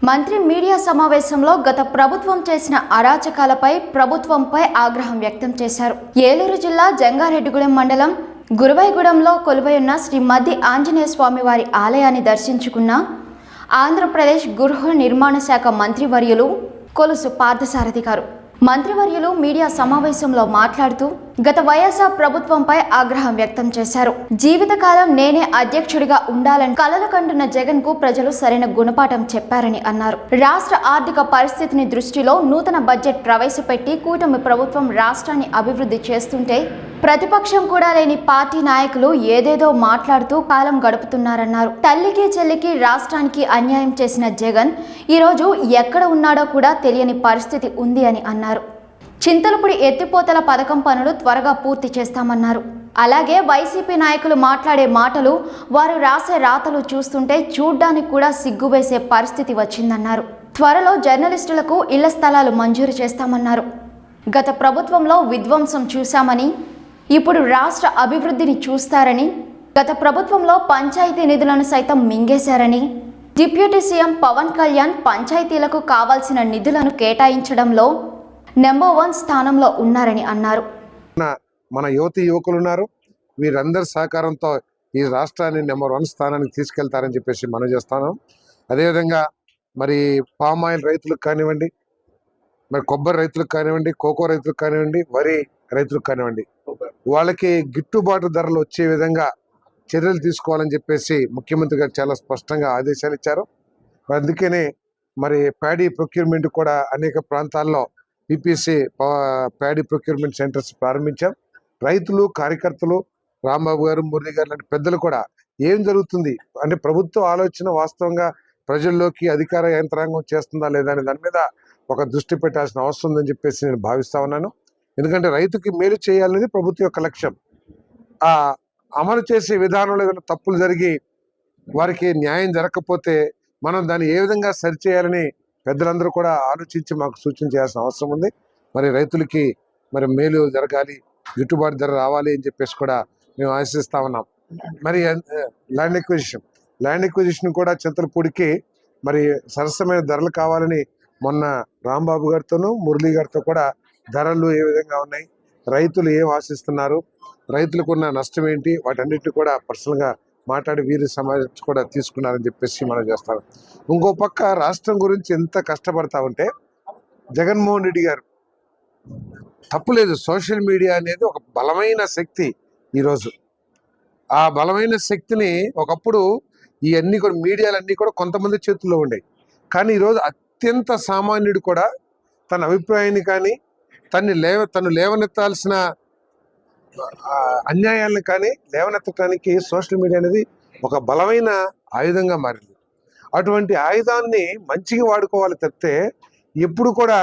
మంత్రి మీడియా సమావేశంలో గత ప్రభుత్వం చేసిన అరాచకాలపై ప్రభుత్వంపై ఆగ్రహం వ్యక్తం చేశారు. ఏలూరు జిల్లా జంగారెడ్డిగూడెం మండలం గురువైగూడెంలో కొలువైయున్న శ్రీ మద్ది ఆంజనేయ స్వామి వారి ఆలయాన్ని దర్శించుకున్న ఆంధ్రప్రదేశ్ గృహ నిర్మాణ శాఖ మంత్రివర్యులు కొలుసు పార్థసారథి గారు. మంత్రివర్యులు మీడియా సమావేశంలో మాట్లాడుతూ గత వైఎస్ఆర్ ప్రభుత్వంపై ఆగ్రహం వ్యక్తం చేశారు. జీవితకాలం నేనే అధ్యక్షుడిగా ఉండాలని కలలు కంటున్న జగన్ కు ప్రజలు సరైన గుణపాఠం చెప్పారని అన్నారు. రాష్ట్ర ఆర్థిక పరిస్థితిని దృష్టిలో నూతన బడ్జెట్ ప్రవేశపెట్టి కూటమి ప్రభుత్వం రాష్ట్రాన్ని అభివృద్ధి చేస్తుంటే ప్రతిపక్షం కూడా లేని పార్టీ నాయకులు ఏదేదో మాట్లాడుతూ కాలం గడుపుతున్నారన్నారు. తల్లికి చెల్లికి రాష్ట్రానికి అన్యాయం చేసిన జగన్ ఈరోజు ఎక్కడ ఉన్నాడో కూడా తెలియని పరిస్థితి ఉంది అని అన్నారు. చింతలపూడి ఎత్తిపోతల పథకం పనులు త్వరగా పూర్తి చేస్తామన్నారు. అలాగే వైసీపీ నాయకులు మాట్లాడే మాటలు, వారు రాసే రాతలు చూస్తుంటే చూడ్డానికి కూడా సిగ్గువేసే పరిస్థితి వచ్చిందన్నారు. త్వరలో జర్నలిస్టులకు ఇళ్ల స్థలాలు మంజూరు చేస్తామన్నారు. గత ప్రభుత్వంలో విధ్వంసం చూశామని, ఇప్పుడు రాష్ట్ర అభివృద్ధిని చూస్తారని, గత ప్రభుత్వంలో పంచాయతీ నిధులను సైతం మింగేశారని, డిప్యూటీ సీఎం పవన్ కళ్యాణ్ పంచాయతీలకు కావాల్సిన నిధులను కేటాయించడంలో నెంబర్ 1 స్థానంలో ఉన్నారని అన్నారు. మన యువకులు ఉన్నారు, వీరందరి సహకారంతో ఈ రాష్ట్రాన్ని నెంబర్ 1 స్థానానికి తీసుకెళ్తారని చెప్పేసి మనం చేస్తాను. అదేవిధంగా మరి పామాయిల్ రైతులకు కానివ్వండి, మరి కొబ్బరి రైతులకు కానివ్వండి, కోకో రైతులకు కానివ్వండి, వరి రైతులకు కానివ్వండి, వాళ్ళకి గిట్టుబాటు ధరలు వచ్చే విధంగా చర్యలు తీసుకోవాలని చెప్పేసి ముఖ్యమంత్రి గారు చాలా స్పష్టంగా ఆదేశాలు ఇచ్చారు. అందుకనే మరి ప్యాడీ ప్రొక్యూర్మెంట్ కూడా అనేక ప్రాంతాల్లో పిపిసి ప్యాడీ ప్రొక్యూర్మెంట్ సెంటర్స్ ప్రారంభించాం. రైతులు, కార్యకర్తలు, రాంబాబు గారు, మురళి గారు లాంటి పెద్దలు కూడా ఏం జరుగుతుంది అంటే ప్రభుత్వ ఆలోచన వాస్తవంగా ప్రజల్లోకి అధికార యంత్రాంగం చేస్తుందా లేదా అనే దాని మీద ఒక దృష్టి పెట్టాల్సిన అవసరం ఉందని చెప్పేసి నేను భావిస్తా ఉన్నాను. ఎందుకంటే రైతుకి మేలు చేయాలనేది ప్రభుత్వం యొక్క లక్ష్యం. ఆ అమలు చేసే విధానంలో ఏదైనా తప్పులు జరిగి వారికి న్యాయం జరగకపోతే మనం దాన్ని ఏ విధంగా సరిచేయాలని పెద్దలందరూ కూడా ఆలోచించి మాకు సూచన చేయాల్సిన అవసరం ఉంది. మరి రైతులకి మరి మేలు జరగాలి, గిట్టుబాటు ధర రావాలి అని చెప్పేసి కూడా మేము ఆశిస్తా ఉన్నాం. మరి ల్యాండ్ ఎక్విజిషన్ కూడా చింతలపూడికి మరి సరసమైన ధరలు కావాలని మొన్న రాంబాబు గారితోనూ మురళి గారితో కూడా ధరలు ఏ విధంగా ఉన్నాయి, రైతులు ఏం ఆశిస్తున్నారు, రైతులకు ఉన్న నష్టం ఏంటి, వాటన్నిటిని కూడా పర్సనల్గా మాట్లాడి వీరి సమాజం కూడా తీసుకున్నారని చెప్పేసి మనం చేస్తాం. ఇంకో పక్క రాష్ట్రం గురించి ఎంత కష్టపడతా ఉంటే జగన్మోహన్ రెడ్డి గారు తప్పులేదు. సోషల్ మీడియా అనేది ఒక బలమైన శక్తి. ఈరోజు ఆ బలమైన శక్తిని ఒకప్పుడు ఇవన్నీ కూడా మీడియాలన్నీ కూడా కొంతమంది చేతుల్లో ఉండేవి. కానీ ఈరోజు అత్యంత సామాన్యుడు కూడా తన అభిప్రాయాన్ని కానీ తను లేవనెత్తాల్సిన అన్యాయాలను కానీ లేవనెత్తడానికి సోషల్ మీడియా అనేది ఒక బలమైన ఆయుధంగా మారింది. అటువంటి ఆయుధాన్ని మంచిగా వాడుకోవాలి తప్పితే ఎప్పుడు కూడా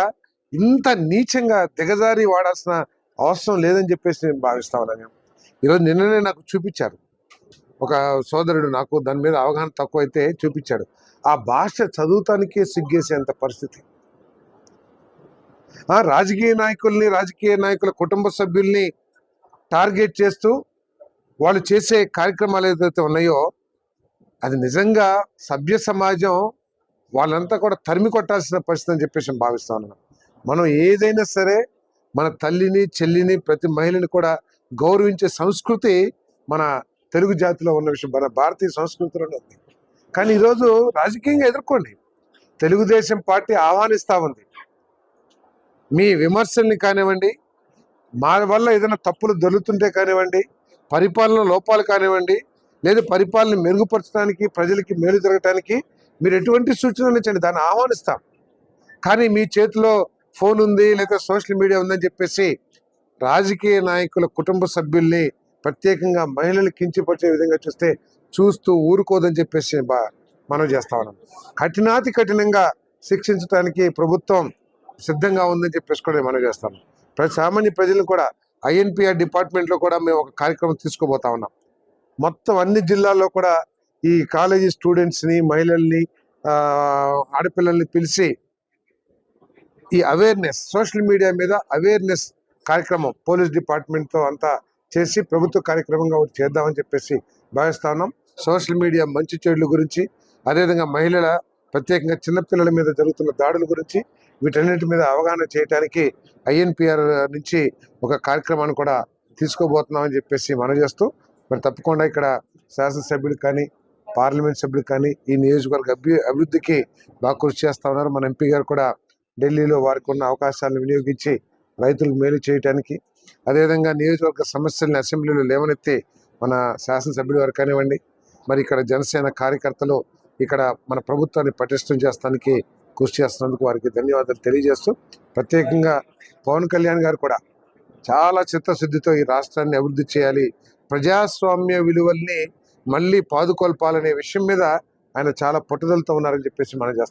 ఇంత నీచంగా దిగజారి వాడాల్సిన అవసరం లేదని చెప్పేసి నేను భావిస్తా ఉన్నాను. ఈరోజు నిన్ననే నాకు చూపించారు ఒక సోదరుడు, నాకు దాని మీద అవగాహన తక్కువ అయితే చూపించాడు. ఆ భాష చదువుతానికే సిగ్గేసేంత పరిస్థితి. రాజకీయ నాయకుల కుటుంబ సభ్యుల్ని టార్గెట్ చేస్తూ వాళ్ళు చేసే కార్యక్రమాలు ఏదైతే ఉన్నాయో అది నిజంగా సభ్య సమాజం వాళ్ళంతా కూడా తరిమి కొట్టాల్సిన పరిస్థితి అని చెప్పేసి భావిస్తా ఉన్నాను. మనం ఏదైనా సరే మన తల్లిని, చెల్లిని, ప్రతి మహిళని కూడా గౌరవించే సంస్కృతి మన తెలుగు జాతిలో ఉన్న విషయం, మన భారతీయ సంస్కృతిలోనే ఉంది. కానీ ఈరోజు రాజకీయంగా ఎదుర్కోండి, తెలుగుదేశం పార్టీ ఆహ్వానిస్తూ ఉంది. మీ విమర్శల్ని కానివ్వండి, మా వల్ల ఏదైనా తప్పులు దొరుకుతుంటే కానివ్వండి, పరిపాలన లోపాలు కానివ్వండి, లేదా పరిపాలన మెరుగుపరచడానికి, ప్రజలకి మేలు జరగటానికి మీరు ఎటువంటి సూచనలు ఇచ్చండి, దాన్ని ఆహ్వానిస్తాం. కానీ మీ చేతిలో ఫోన్ ఉంది లేదా సోషల్ మీడియా ఉందని చెప్పేసి రాజకీయ నాయకుల కుటుంబ సభ్యుల్ని, ప్రత్యేకంగా మహిళలు కించపరిచే విధంగా చూస్తూ ఊరుకోదని చెప్పేసి మనం చేస్తా ఉన్నాం. కఠినాతి కఠినంగా శిక్షించడానికి ప్రభుత్వం సిద్ధంగా ఉందని చెప్పేసి కూడా మనం చేస్తాం. సామాన్య ప్రజలను కూడా INPR డిపార్ట్మెంట్లో కూడా మేము ఒక కార్యక్రమం తీసుకోబోతా ఉన్నాం. మొత్తం అన్ని జిల్లాల్లో కూడా ఈ కాలేజీ స్టూడెంట్స్ని, మహిళల్ని, ఆడపిల్లల్ని పిలిచి ఈ అవేర్నెస్, సోషల్ మీడియా మీద అవేర్నెస్ కార్యక్రమం పోలీస్ డిపార్ట్మెంట్తో అంతా చేసి ప్రభుత్వ కార్యక్రమంగా ఒకటి చేద్దామని చెప్పేసి భావిస్తా ఉన్నాం. సోషల్ మీడియా మంచి చెడుల గురించి, అదేవిధంగా మహిళల ప్రత్యేకంగా చిన్నపిల్లల మీద జరుగుతున్న దాడుల గురించి వీటన్నిటి మీద అవగాహన చేయడానికి ఐఎన్పిఆర్ నుంచి ఒక కార్యక్రమాన్ని కూడా తీసుకోబోతున్నామని చెప్పేసి మనం చేస్తూ మరి తప్పకుండా ఇక్కడ శాసనసభ్యులు కానీ పార్లమెంట్ సభ్యులు కానీ ఈ నియోజకవర్గ అభివృద్ధికి బాగా కృషి చేస్తా ఉన్నారు. మన ఎంపీ గారు కూడా ఢిల్లీలో వారికి ఉన్న అవకాశాలను వినియోగించి రైతులకు మేలు చేయడానికి, అదేవిధంగా నియోజకవర్గ సమస్యల్ని అసెంబ్లీలో లేవనెత్తి మన శాసనసభ్యుల వారు కానివ్వండి, మరి ఇక్కడ జనసేన కార్యకర్తలు ఇక్కడ మన ప్రభుత్వాన్ని పటిష్టం చేస్తానికి కృషి చేస్తున్నందుకు వారికి ధన్యవాదాలు తెలియజేస్తూ, ప్రత్యేకంగా పవన్ కళ్యాణ్ గారు కూడా చాలా చిత్తశుద్ధితో ఈ రాష్ట్రాన్ని అభివృద్ధి చేయాలి, ప్రజాస్వామ్య విలువల్ని మళ్ళీ పాదుకొల్పాలనే విషయం మీద ఆయన చాలా పట్టుదలతో ఉన్నారని చెప్పేసి మనం చేస్తాం.